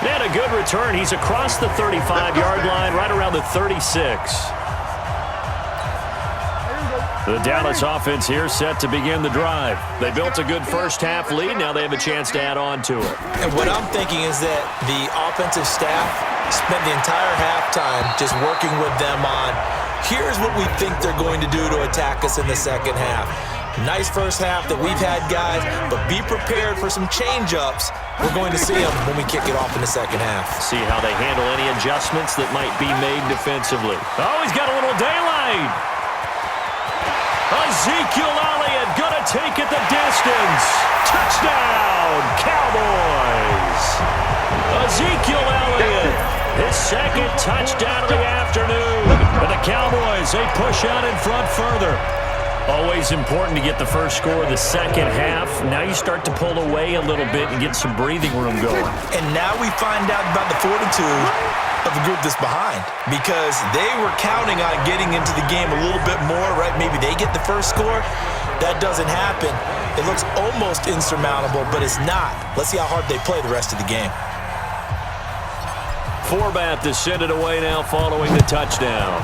And a good return. He's across the 35-yard line, right around the 36. The Dallas offense here set to begin the drive. They built a good first-half lead. Now they have a chance to add on to it. And what I'm thinking is that the offensive staff spent the entire halftime just working with them on, here's what we think they're going to do to attack us in the second half. Nice first half that we've had, guys, but be prepared for some change-ups. We're going to see them when we kick it off in the second half. See how they handle any adjustments that might be made defensively. Oh, he's got a little daylight. Ezekiel Elliott gonna take it the distance. Touchdown, Cowboys. Ezekiel Elliott, his second touchdown of the afternoon. And the Cowboys, they push out in front further. Always important to get the first score of the second half. Now you start to pull away a little bit and get some breathing room going. And now we find out about the fortitude of the group that's behind, because they were counting on getting into the game a little bit more, right? Maybe they get the first score. That doesn't happen. It looks almost insurmountable, but it's not. Let's see how hard they play the rest of the game. Forbath to send it away now following the touchdown.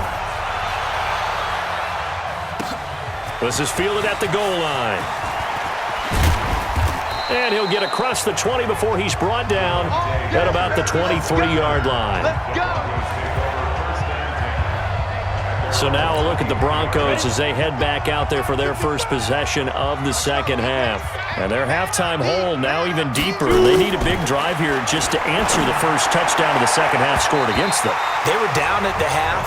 This is fielded at the goal line. And he'll get across the 20 before he's brought down at about the 23-yard line. So now a look at the Broncos as they head back out there for their first possession of the second half. And their halftime hole now even deeper. They need a big drive here just to answer the first touchdown of the second half scored against them. They were down at the half.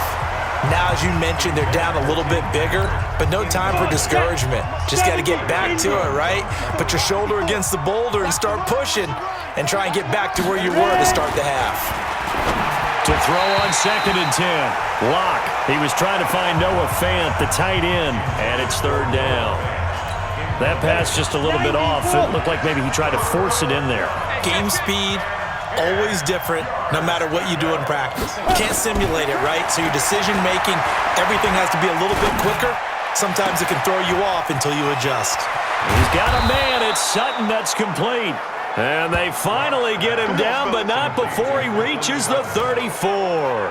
Now, as you mentioned, they're down a little bit bigger, but no time for discouragement. Just got to get back to it, right? Put your shoulder against the boulder and start pushing and try and get back to where you were to start the half. To throw on 2nd and 10. Locke. He was trying to find Noah Fant, the tight end, and it's 3rd down. That pass just a little bit off. It looked like maybe he tried to force it in there. Game speed, always different, no matter what you do in practice. Can't simulate it, right? So your decision-making, everything has to be a little bit quicker. Sometimes it can throw you off until you adjust. He's got a man. It's Sutton that's complete. And they finally get him down, but not before he reaches the 34.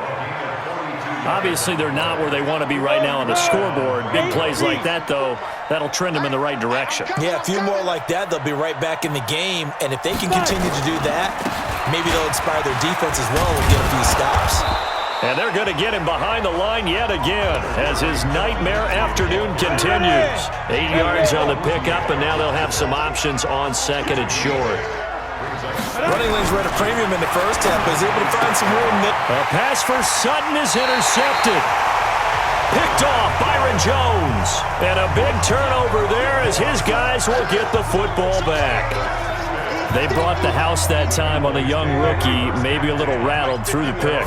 Obviously, they're not where they want to be right now on the scoreboard. Big plays like that, though, that'll trend them in the right direction. Yeah, a few more like that, they'll be right back in the game. And if they can continue to do that, maybe they'll inspire their defense as well and get a few stops. And they're going to get him behind the line yet again as his nightmare afternoon continues. 8 yards on the pickup, and now they'll have some options on 2nd and short. Running lanes were at a premium in the first half, but he's able to find some room. A pass for Sutton is intercepted. Picked off Byron Jones. And a big turnover there as his guys will get the football back. They brought the house that time on the young rookie, maybe a little rattled through the pick.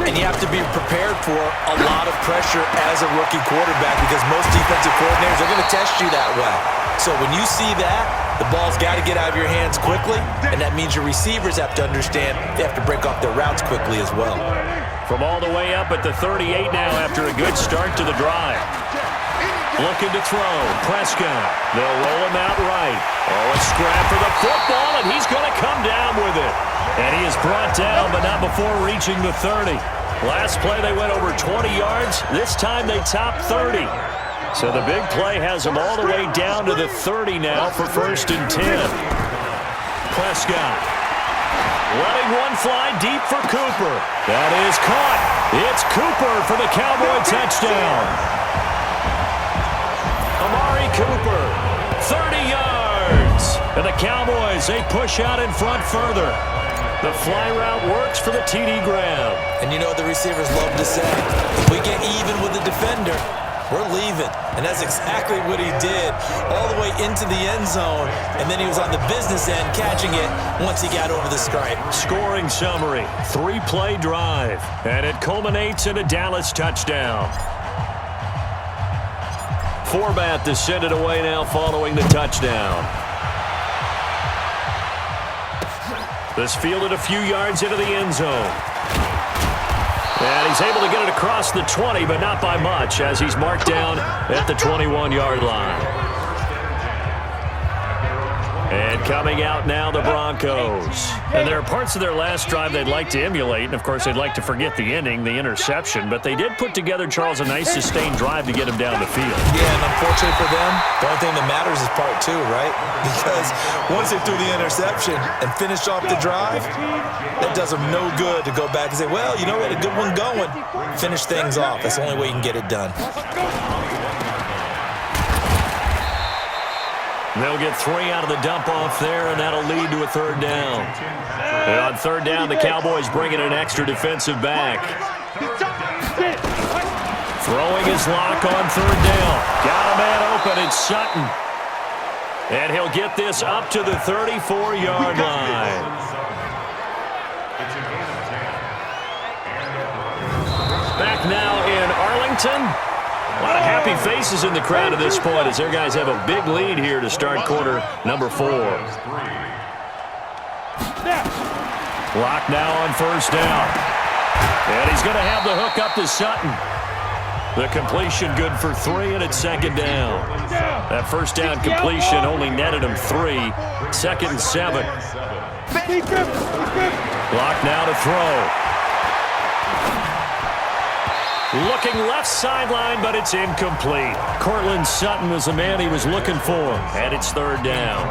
And you have to be prepared for a lot of pressure as a rookie quarterback because most defensive coordinators are going to test you that way. So when you see that, the ball's got to get out of your hands quickly, and that means your receivers have to understand they have to break off their routes quickly as well. From all the way up at the 38 now after a good start to the drive. Looking to throw. Prescott. They'll roll him out right. Oh, a scrap for the football, and he's going to come down with it. And he is brought down, but not before reaching the 30. Last play, they went over 20 yards. This time, they topped 30. So the big play has them all the way down to the 30 now for 1st and 10. Prescott. Letting one fly deep for Cooper. That is caught. It's Cooper for the Cowboy touchdown. Amari Cooper, 30 yards. And the Cowboys, they push out in front further. The fly route works for the TD grab. And you know what the receivers love to say? If we get even with the defender, we're leaving. And that's exactly what he did all the way into the end zone. And then he was on the business end catching it once he got over the stripe. Scoring summary, 3-play drive. And it culminates in a Dallas touchdown. Forbath to send it away now following the touchdown. This fielded a few yards into the end zone. And he's able to get it across the 20, but not by much as he's marked down at the 21-yard line. And Coming out now, the Broncos. And there are parts of their last drive they'd like to emulate, and, of course, they'd like to forget the ending, the interception. But they did put together, Charles, a nice sustained drive to get him down the field. Yeah, and unfortunately for them, the only thing that matters is part two, right? Because once they threw the interception and finished off the drive, that does them no good to go back and say, well, you know what, a good one going. Finish things off. That's the only way you can get it done. They'll get 3 out of the dump-off there, and that'll lead to a third down. And on third down, the Cowboys bring in an extra defensive back. Throwing his lock on third down. Got a man open, it's Sutton. And he'll get this up to the 34-yard line. Back now in Arlington. A lot of happy faces in the crowd at this point as their guys have a big lead here to start quarter number 4. Lock now on first down. And he's going to have the hook up to Sutton. The completion good for 3, and it's second down. That first down completion only netted him 3. Second and 7. Lock now to throw. Looking left sideline, but it's incomplete. Cortland Sutton was the man he was looking for, and it's third down.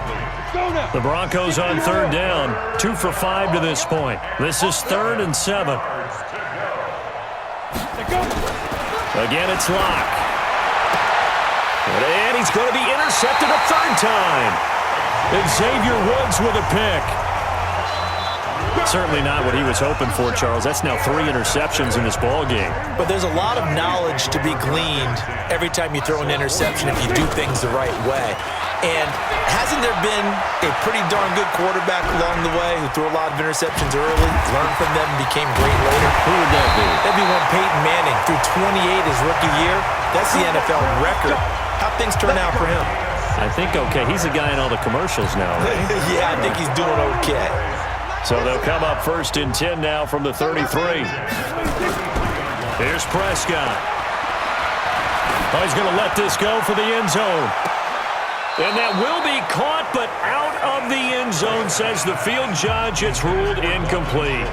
The Broncos on third down, 2 for 5 to this point. This is 3rd and 7. Again, it's Locke. And he's going to be intercepted a third time. Xavier Woods with a pick. Certainly not what he was hoping for, Charles. That's now 3 interceptions in this ball game. But there's a lot of knowledge to be gleaned every time you throw an interception if you do things the right way. And hasn't there been a pretty darn good quarterback along the way who threw a lot of interceptions early, learned from them, and became great later? Who would that be? That'd be one Peyton Manning. Threw 28 his rookie year. That's the NFL record. How'd things turn out for him? I think okay. He's the guy in all the commercials now, right? Yeah, I think he's doing okay. So they'll come up 1st and 10 now from the 33. Here's Prescott. Oh, he's going to let this go for the end zone. And that will be caught, but out of the end zone, says the field judge. It's ruled incomplete.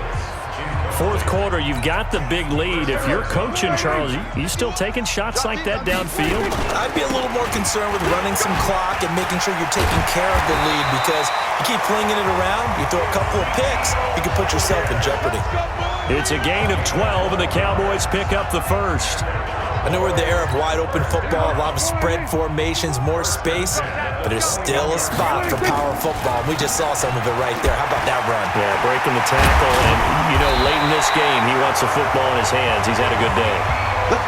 Fourth quarter, you've got the big lead. If you're coaching, Charles, you still taking shots like that downfield? I'd be a little more concerned with running some clock and making sure you're taking care of the lead, because you keep flinging it around, you throw a couple of picks, you can put yourself in jeopardy. It's a gain of 12, and the Cowboys pick up the first. I know we're in the era of wide-open football, a lot of spread formations, more space, but there's still a spot for power football. We just saw some of it right there. How about that run? Yeah, breaking the tackle, and, you know, late in this game, he wants the football in his hands. He's had a good day.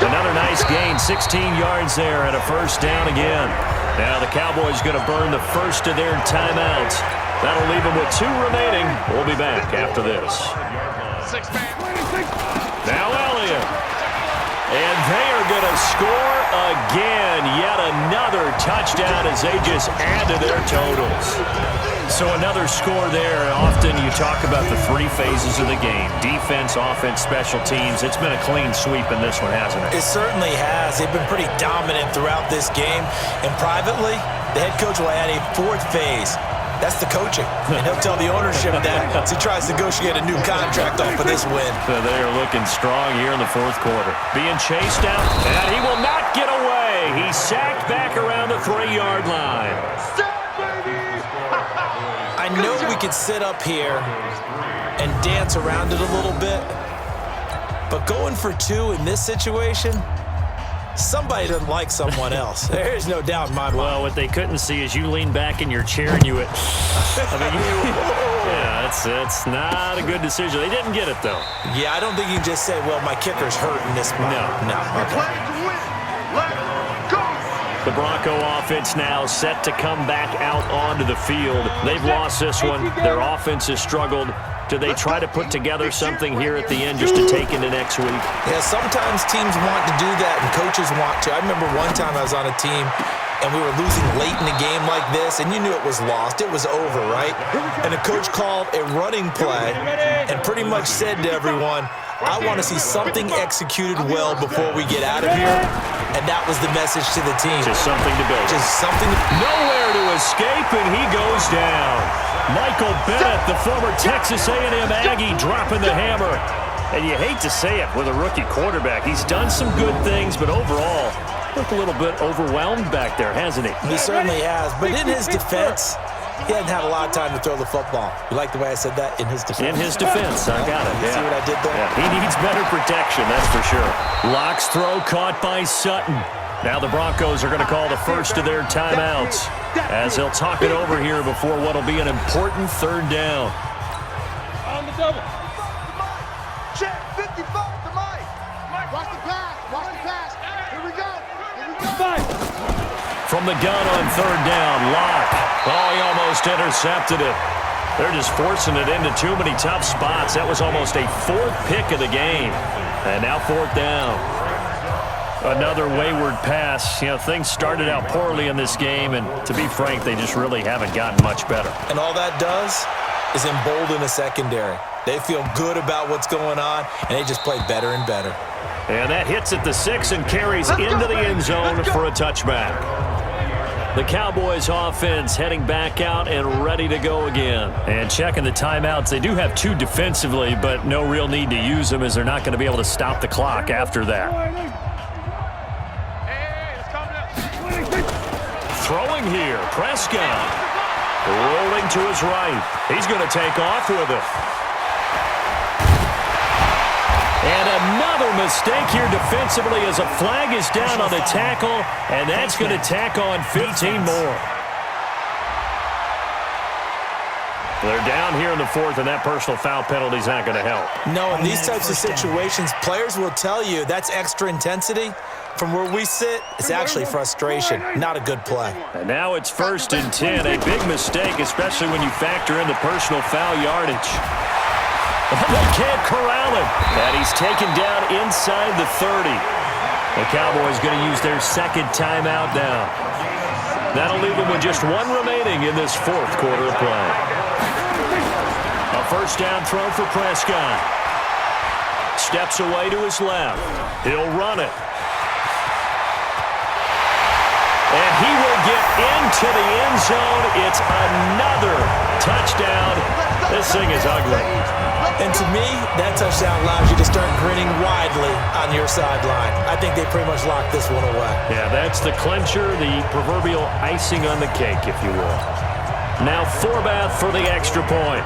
Another nice gain, 16 yards there, and a first down again. Now the Cowboys going to burn the first of their timeouts. That'll leave them with 2 remaining. We'll be back after this. Now Elliott. And they are going to score again. Yet another touchdown as they just add to their totals. So another score there. Often you talk about the 3 phases of the game. Defense, offense, special teams. It's been a clean sweep in this one, hasn't it? It certainly has. They've been pretty dominant throughout this game. And privately, the head coach will add a 4th phase. That's the coaching. And he'll tell the ownership that as he tries to negotiate a new contract off of this win. So they are looking strong here in the 4th quarter. Being chased out, and he will not get away. He's sacked back around the 3-yard line. I know we could sit up here and dance around it a little bit, but going for 2 in this situation, somebody doesn't like someone else. There's no doubt in my mind. Well, what they couldn't see is you lean back in your chair and you went, yeah, it's not a good decision. They didn't get it, though. Yeah, I don't think you can just say, well, my kicker's hurt in this spot. No. Okay. The Bronco offense now set to come back out onto the field. They've lost this one. Their offense has struggled. Do they try to put together something here at the end just to take into next week? Yeah, sometimes teams want to do that and coaches want to. I remember one time I was on a team and we were losing late in a game like this, and you knew it was lost. It was over, right? And the coach called a running play and pretty much said to everyone, I want to see something executed well before we get out of here. And that was the message to the team. Just something to build. Just something. Nowhere there to escape, and he goes down. Michael Bennett, the former Texas A&M Aggie, dropping the hammer. And you hate to say it with a rookie quarterback. He's done some good things, but overall, looked a little bit overwhelmed back there, hasn't he? He certainly has. But in his defense, he hasn't had a lot of time to throw the football. You like the way I said that? In his defense. In his defense, I got it. You see what I did there? Yeah, he needs better protection, that's for sure. Locke's throw caught by Sutton. Now the Broncos are going to call the first of their timeouts as they'll talk it over here before what will be an important third down. On the double. Check 55 to Mike. Watch the pass. Watch the pass. Here we go. Here we go. Five. From the gun on third down, Locke. Oh, he almost intercepted it. They're just forcing it into too many tough spots. That was almost a fourth pick of the game. And now fourth down. Another wayward pass. You know, things started out poorly in this game, and to be frank, they just really haven't gotten much better. And all that does is embolden the secondary. They feel good about what's going on, and they just play better and better. And that hits at the 6 and carries into the end zone for a touchback. The Cowboys offense heading back out and ready to go again. And checking the timeouts, they do have two defensively, but no real need to use them as they're not going to be able to stop the clock after that. Throwing here, Prescott. Rolling to his right. He's going to take off with it. And another mistake here defensively as a flag is down on the tackle, and that's going to tack on 15 more. They're down here in the fourth, and that personal foul penalty is not going to help. No, in these types of situations, players will tell you that's extra intensity. From where we sit, it's actually frustration, not a good play. And now it's 1st and 10, a big mistake, especially when you factor in the personal foul yardage. They can't corral him. And he's taken down inside the 30. The Cowboys going to use their second timeout now. That'll leave them with just one remaining in this fourth quarter of play. A first down throw for Prescott. Steps away to his left. He'll run it. And he will get into the end zone. It's another touchdown. This thing is ugly. And to me, that touchdown allows you to start grinning widely on your sideline. I think they pretty much locked this one away. Yeah, that's the clincher, the proverbial icing on the cake, if you will. Now Forbath for the extra point.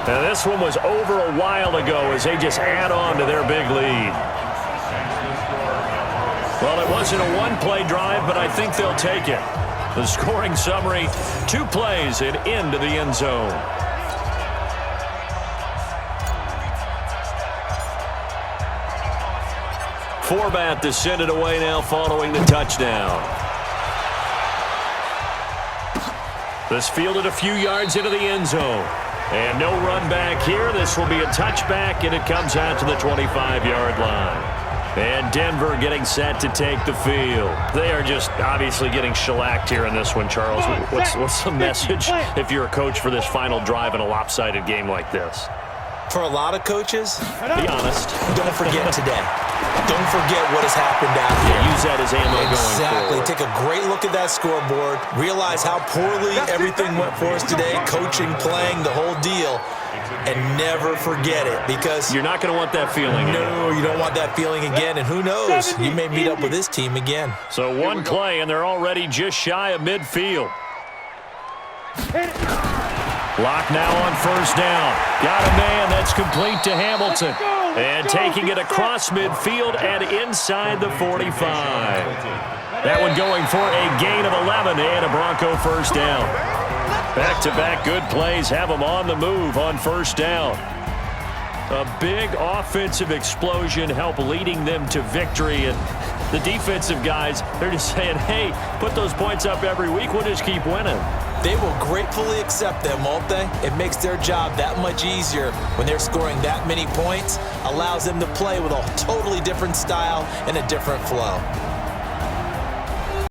Now this one was over a while ago as they just add on to their big lead. Well, it wasn't a one-play drive, but I think they'll take it. The scoring summary, 2 plays and into the end zone. Forbath descended away now following the touchdown. This fielded a few yards into the end zone. And no run back here. This will be a touchback, and it comes out to the 25-yard line. And Denver getting set to take the field. They are just obviously getting shellacked here in this one, Charles. What's the message if you're a coach for this final drive in a lopsided game like this? For a lot of coaches, be honest. Don't forget today. Don't forget what has happened out here. Use that as ammo going forward. Exactly. Take a great look at that scoreboard. Realize how poorly everything went for us today. Coaching, playing, the whole deal. And never forget it, because you're not going to want that feeling again. No, you don't want that feeling again. And who knows? You may meet up with this team again. So one play, and they're already just shy of midfield. Locke now on first down. Got a man. That's complete to Hamilton. And taking it across midfield and inside the 45. That one going for a gain of 11 and a Bronco first down. Back-to-back good plays have them on the move on first down. A big offensive explosion help leading them to victory. And the defensive guys, they're just saying, hey, put those points up every week. We'll just keep winning. They will gratefully accept them, won't they? It makes their job that much easier when they're scoring that many points. Allows them to play with a totally different style and a different flow.